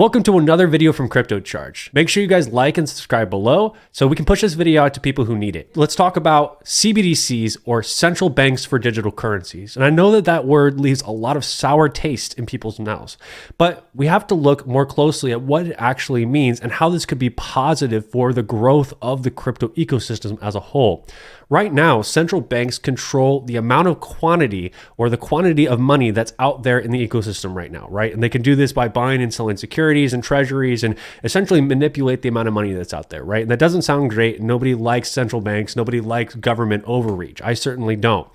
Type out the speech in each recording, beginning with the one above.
Welcome to another video from Crypto Charge. Make sure you guys like and subscribe below so we can push this video out to people who need it. Let's talk about CBDCs, or central banks for digital currencies. And I know that that word leaves a lot of sour taste in people's mouths, but we have to look more closely at what it actually means and how this could be positive for the growth of the crypto ecosystem as a whole. Right now, central banks control the amount of quantity or the quantity of money that's out there in the ecosystem right now, right? And they can do this by buying and selling securities and treasuries and essentially manipulate the amount of money that's out there, right? And that doesn't sound great. Nobody likes central banks. Nobody likes government overreach. I certainly don't.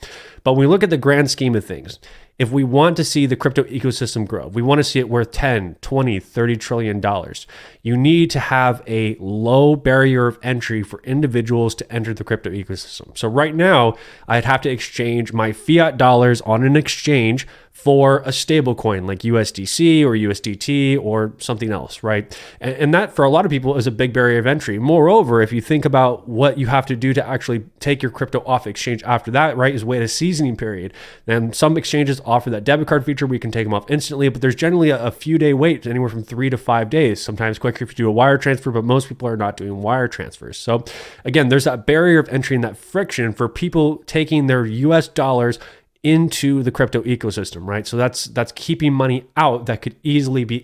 But when we look at the grand scheme of things, if we want to see the crypto ecosystem grow, we want to see it worth 10, 20, 30 trillion dollars, you need to have a low barrier of entry for individuals to enter the crypto ecosystem. So right now, I'd have to exchange my fiat dollars on an exchange for a stable coin like USDC or USDT or something else, right? And that for a lot of people is a big barrier of entry. Moreover, if you think about what you have to do to actually take your crypto off exchange after that, right, is wait a seasoning period. And some exchanges offer that debit card feature where you can take them off instantly, but there's generally a few day wait, anywhere from 3 to 5 days, sometimes quicker if you do a wire transfer, but most people are not doing wire transfers. So again, there's that barrier of entry and that friction for people taking their US dollars into the crypto ecosystem, right? So that's keeping money out that could easily be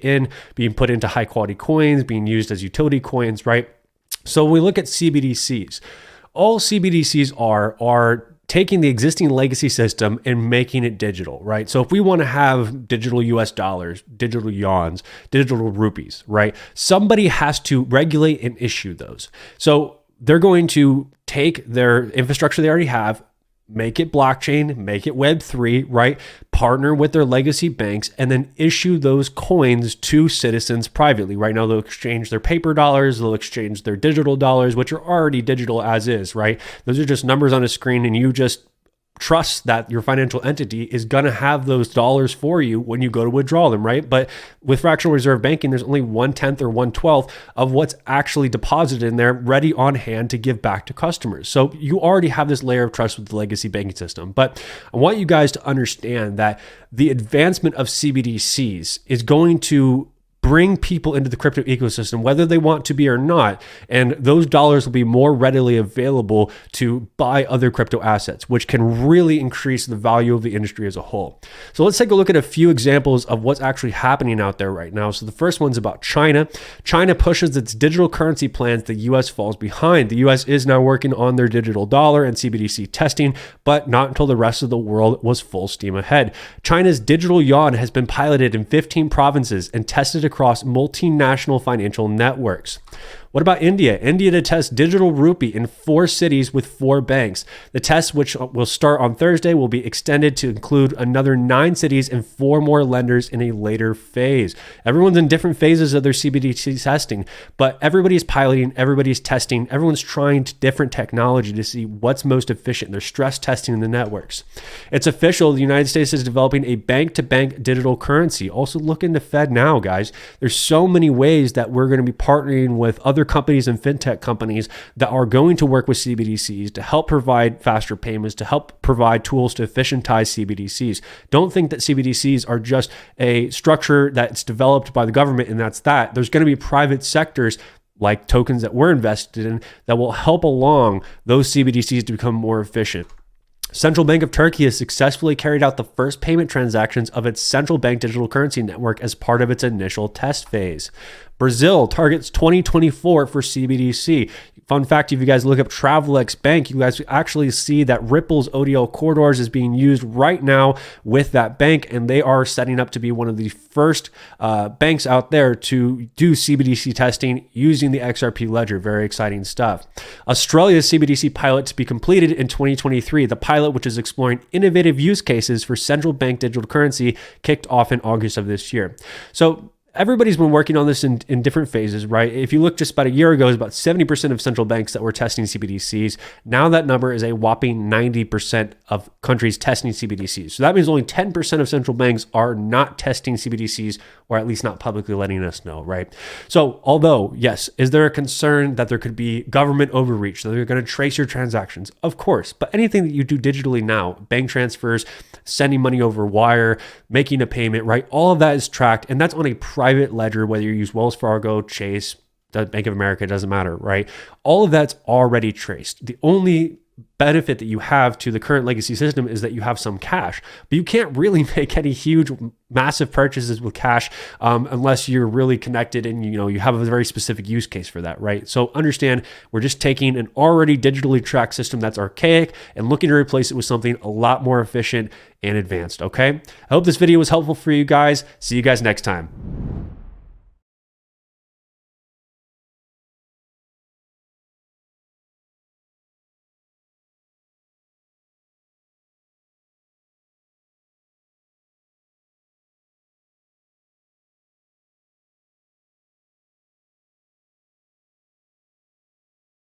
being put into high quality coins, being used as utility coins, right? So when we look at CBDCs, all CBDCs are taking the existing legacy system and making it digital, right? So if we want to have digital US dollars, digital yuans, digital rupees, right? Somebody has to regulate and issue those. So they're going to take their infrastructure they already have, make it blockchain, make it Web3, right? Partner with their legacy banks and then issue those coins to citizens privately. Right now, they'll exchange their paper dollars, they'll exchange their digital dollars, which are already digital as is, right? Those are just numbers on a screen and you just trust that your financial entity is going to have those dollars for you when you go to withdraw them, right? But with fractional reserve banking, there's only 1/10 or 1/12 of what's actually deposited in there ready on hand to give back to customers. So you already have this layer of trust with the legacy banking system. But I want you guys to understand that the advancement of CBDCs is going to bring people into the crypto ecosystem, whether they want to be or not. And those dollars will be more readily available to buy other crypto assets, which can really increase the value of the industry as a whole. So let's take a look at a few examples of what's actually happening out there right now. So the first one's about China. China pushes its digital currency plans. The US falls behind. The US is now working on their digital dollar and CBDC testing, but not until the rest of the world was full steam ahead. China's digital yuan has been piloted in 15 provinces and tested across multinational financial networks. What about India? India to test digital rupee in 4 cities with 4 banks. The test, which will start on Thursday, will be extended to include another 9 cities and 4 more lenders in a later phase. Everyone's in different phases of their CBDC testing, but everybody's piloting, everybody's testing, everyone's trying different technology to see what's most efficient. They're stress testing the networks. It's official. The United States is developing a bank-to-bank digital currency. Also look into FedNow, guys. There's so many ways that we're going to be partnering with other companies and fintech companies that are going to work with CBDCs to help provide faster payments, to help provide tools to efficientize CBDCs. Don't think that CBDCs are just a structure that's developed by the government and that's that. There's going to be private sectors like tokens that we're invested in that will help along those CBDCs to become more efficient. Central Bank of Turkey has successfully carried out the first payment transactions of its central bank digital currency network as part of its initial test phase. Brazil targets 2024 for CBDC. Fun fact, if you guys look up Travelex Bank, you guys actually see that Ripple's ODL corridors is being used right now with that bank, and they are setting up to be one of the first banks out there to do CBDC testing using the XRP ledger. Very exciting stuff. Australia's CBDC pilot to be completed in 2023. The pilot, which is exploring innovative use cases for central bank digital currency, kicked off in August of this year. So everybody's been working on this in different phases, right? If you look just about a year ago, it was about 70% of central banks that were testing CBDCs. Now that number is a whopping 90% of countries testing CBDCs. So that means only 10% of central banks are not testing CBDCs, or at least not publicly letting us know, right? So although, yes, is there a concern that there could be government overreach, that they're going to trace your transactions? Of course, but anything that you do digitally now, bank transfers, sending money over wire, making a payment, right? All of that is tracked, and that's on a private ledger, whether you use Wells Fargo, Chase, the Bank of America, it doesn't matter, right? All of that's already traced. The only benefit that you have to the current legacy system is that you have some cash, but you can't really make any huge, massive purchases with cash unless you're really connected and you have a very specific use case for that, right? So understand, we're just taking an already digitally tracked system that's archaic and looking to replace it with something a lot more efficient and advanced, okay? I hope this video was helpful for you guys. See you guys next time.